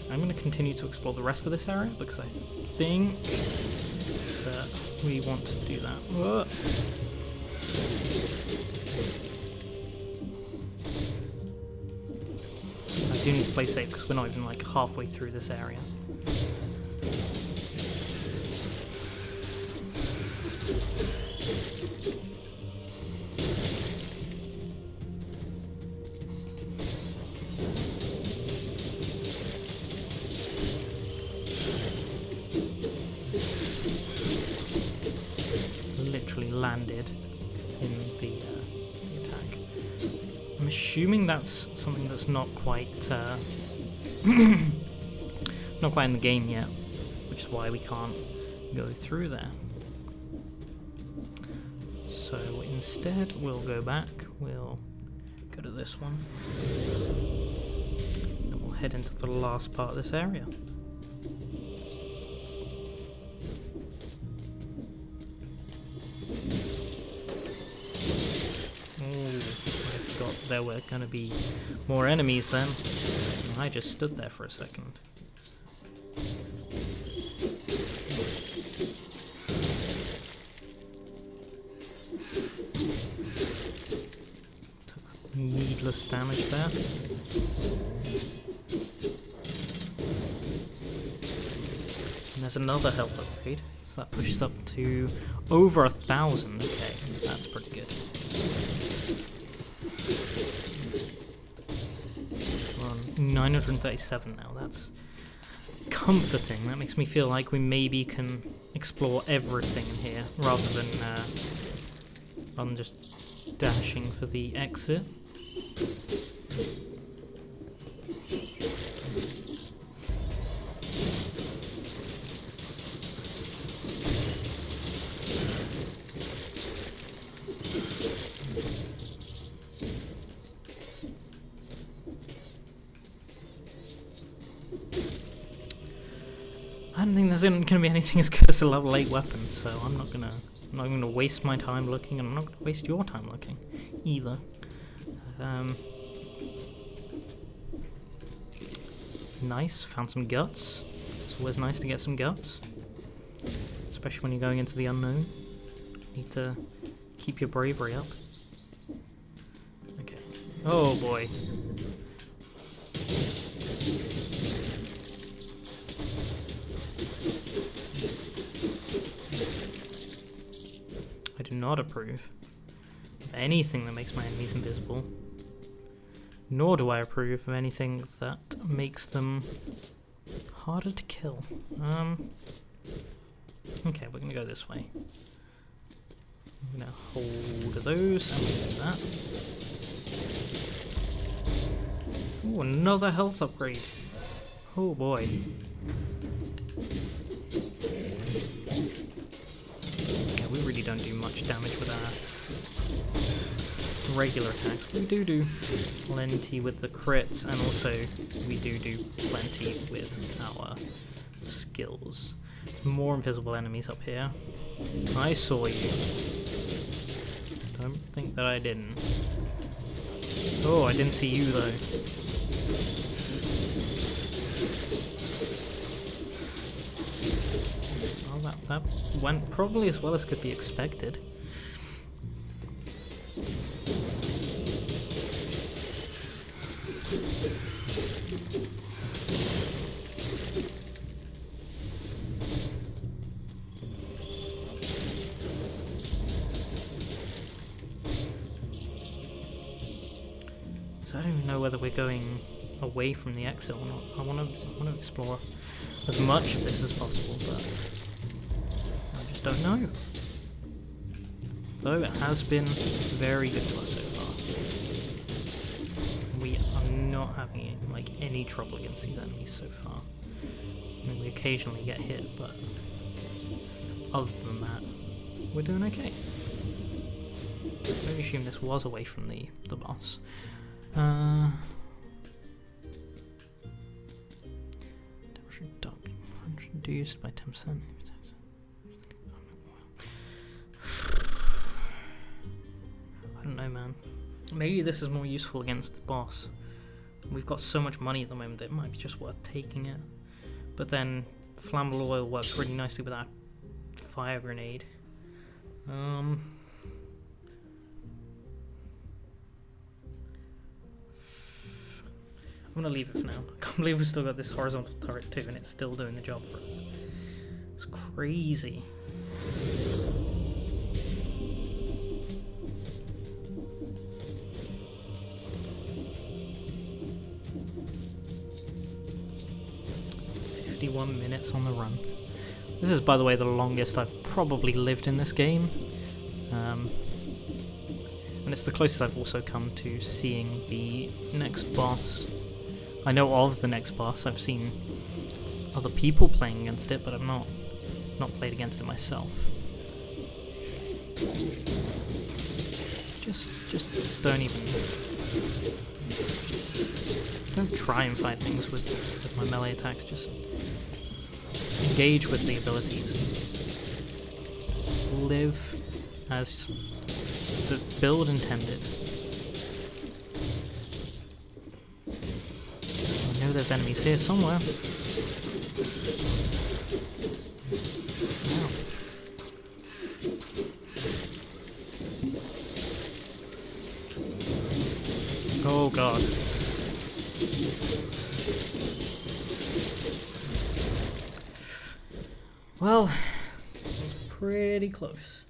I'm going to continue to explore the rest of this area because I think that we want to do that. Whoa. I do need to play safe because we're not even like halfway through this area. Landed in the attack. I'm assuming that's something that's not quite not quite in the game yet, which is why we can't go through there. So instead we'll go back, we'll go to this one, and we'll head into the last part of this area. There were going to be more enemies then. I just stood there for a second. Took needless damage there. And there's another health upgrade. So that pushes up to over 1,000. Okay, that's pretty good. 937 now, that's comforting. That makes me feel like we maybe can explore everything here rather than just dashing for the exit. I don't think there's going to be anything as good as a level 8 weapon, so I'm not going to waste my time looking, and I'm not going to waste your time looking either. Nice, found some guts. It's always nice to get some guts, especially when you're going into the unknown. Need to keep your bravery up. Okay. Oh boy. I do not approve of anything that makes my enemies invisible, nor do I approve of anything that makes them harder to kill. Okay, we're gonna go this way. I'm gonna hold those and do that. Ooh, another health upgrade. Oh boy. We really don't do much damage with our regular attacks. We do plenty with the crits, and also we do plenty with our skills. There's more invisible enemies up here. I saw you. Don't think that I didn't. Oh, I didn't see you though. That went probably as well as could be expected. So I don't even know whether we're going away from the exit or not. I want to explore as much of this as possible, but I just don't know. though it has been very good to us so far. We are not having like any trouble against these enemies so far. I mean, we occasionally get hit, but other than that, we're doing okay. I assume this was away from the boss. Reduced by 10%. I don't know, man. Maybe this is more useful against the boss. We've got so much money at the moment that it might be just worth taking it. But then flammable oil works really nicely with that fire grenade. I'm gonna leave it for now. I can't believe we've still got this horizontal turret too and it's still doing the job for us. It's crazy. Minutes on the run. This is, by the way, the longest I've probably lived in this game, and it's the closest I've also come to seeing the next boss. I know of the next boss. I've seen other people playing against it, but I've not played against it myself. Just don't try and fight things with my melee attacks. Just engage with the abilities. Live as the build intended. I know there's enemies here somewhere. Wow. Oh god. Well, it's pretty close.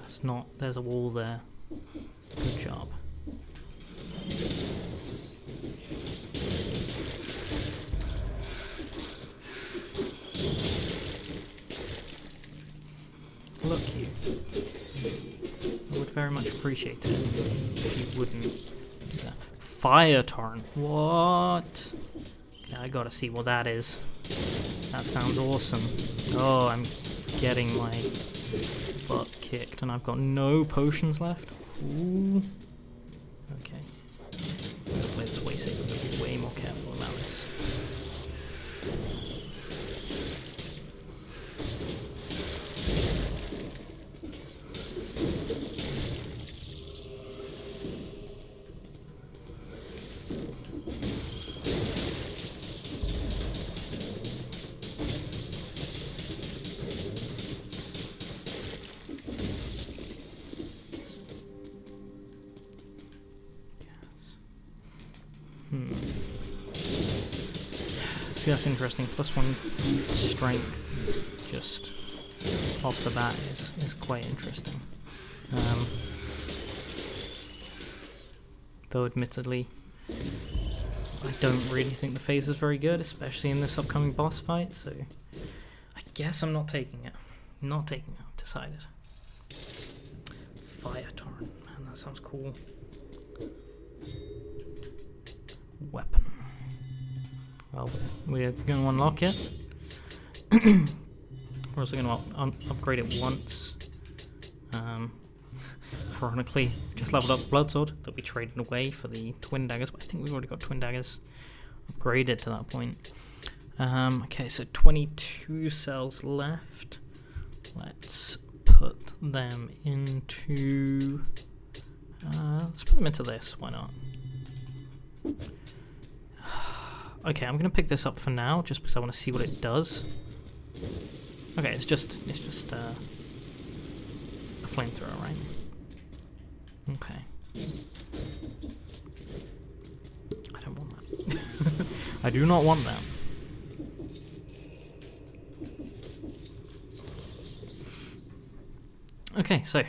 That's not. There's a wall there. Good job. Look, you. I would very much appreciate it if you wouldn't do that. Fire torrent. What? Okay, I gotta see what that is. That sounds awesome. Oh, I'm getting my butt kicked and I've got no potions left. Ooh. Okay. I'm gonna play this way safer, but be way more careful about this. See, that's interesting. +1 strength just off the bat is quite interesting. Though admittedly, I don't really think the phase is very good, especially in this upcoming boss fight, so I guess I'm not taking it. Not taking it, I've decided. Fire torrent, man, that sounds cool. Weapon. Well, we're going to unlock it. We're also going to upgrade it once. Ironically, just leveled up the Bloodsword that we traded away for the Twin Daggers, but I think we've already got Twin Daggers upgraded to that point. Okay, so 22 cells left. Let's put them into... let's put them into this, why not? Okay, I'm gonna pick this up for now, just because I want to see what it does. Okay, it's just a flamethrower, right? Okay. I don't want that. I do not want that. Okay, so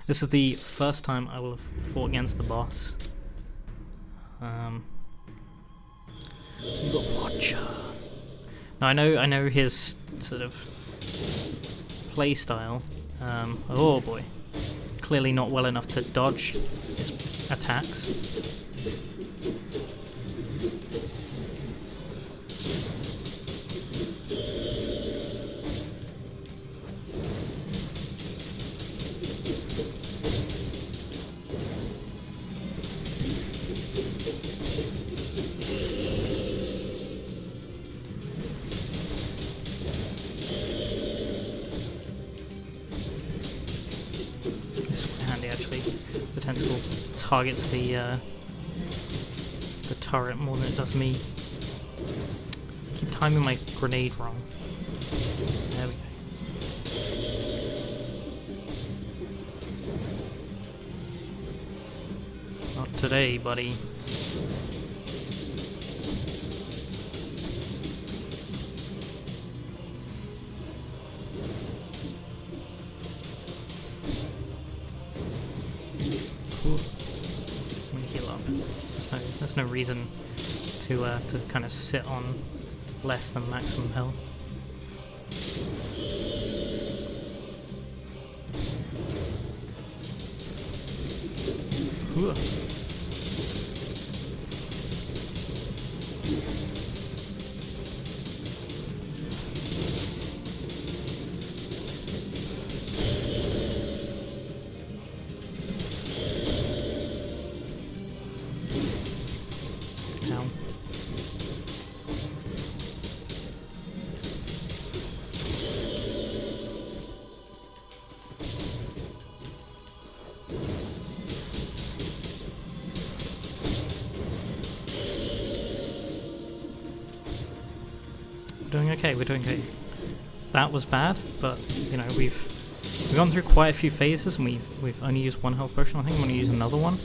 this is the first time I will have fought against the boss. We've got Watcher. Now I know his sort of play style. Oh boy, clearly not well enough to dodge his attacks. The tentacle targets the turret more than it does me. I keep timing my grenade wrong. There we go. Not today, buddy. I'm gonna heal up. There's no reason to kind of sit on less than maximum health. Ooh. Ow. We're doing okay, we're doing okay. That was bad, but you know, we've gone through quite a few phases and we've only used one health potion. I think I'm gonna use another one.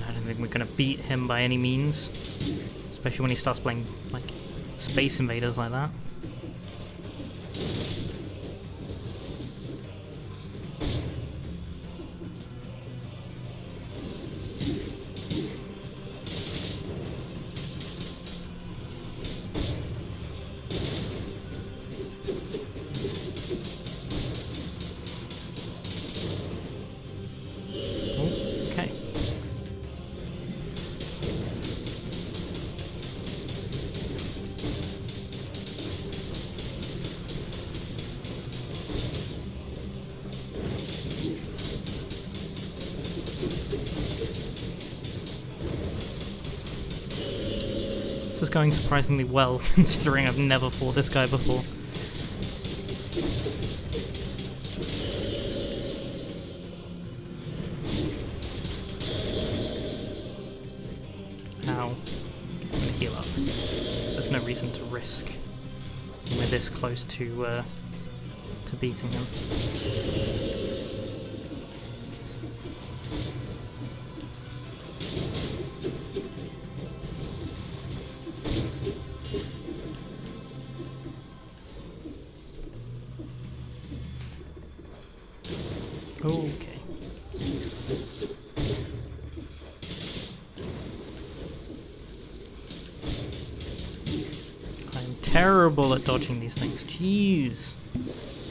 I don't think we're gonna beat him by any means, especially when he starts playing like Space Invaders like that. This is going surprisingly well, considering I've never fought this guy before. Ow. I'm gonna heal up. So there's no reason to risk when we're this close to beating him. Okay. I'm terrible at dodging these things. Jeez.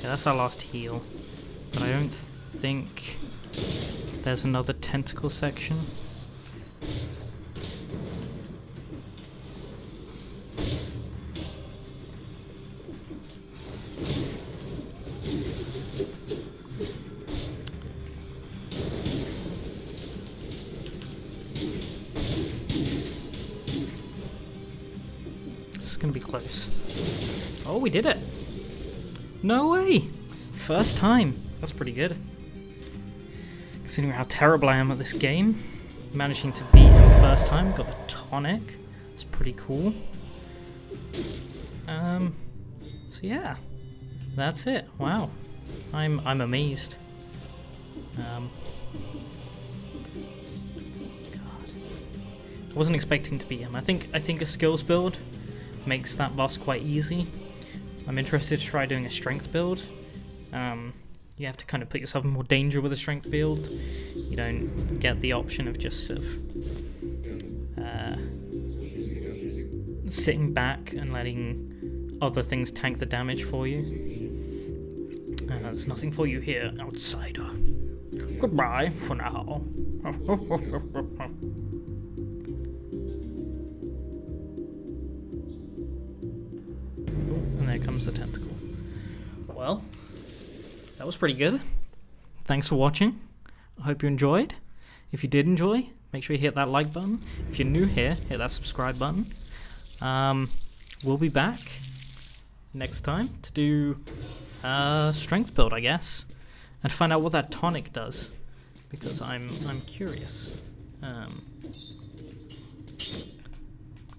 Yeah, that's our last heal. But I don't think there's another tentacle section. Gonna be close. Oh, we did it! No way! First time. That's pretty good. Considering how terrible I am at this game, managing to beat him first time, got the tonic. It's pretty cool. So yeah, that's it. Wow, I'm amazed. God, I wasn't expecting to beat him. I think a skills build makes that boss quite easy. I'm interested to try doing a strength build. You you have to kind of put yourself in more danger with a strength build. You don't get the option of just sort of sitting back and letting other things tank the damage for you. There's nothing for you here, outsider. Goodbye for now. And there comes the tentacle. Well, that was pretty good. Thanks for watching. I hope you enjoyed. If you did enjoy, make sure you hit that like button. If you're new here, hit that subscribe button. We'll be back next time to do strength build, I guess, and find out what that tonic does, because I'm curious.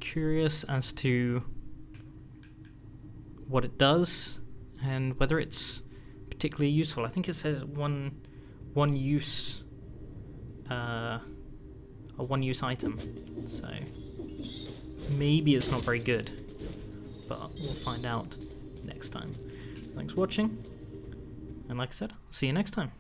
Curious as to what it does and whether it's particularly useful. I think it says one use, a one-use item, so maybe it's not very good, but we'll find out next time. Thanks for watching, and like I said, I'll see you next time.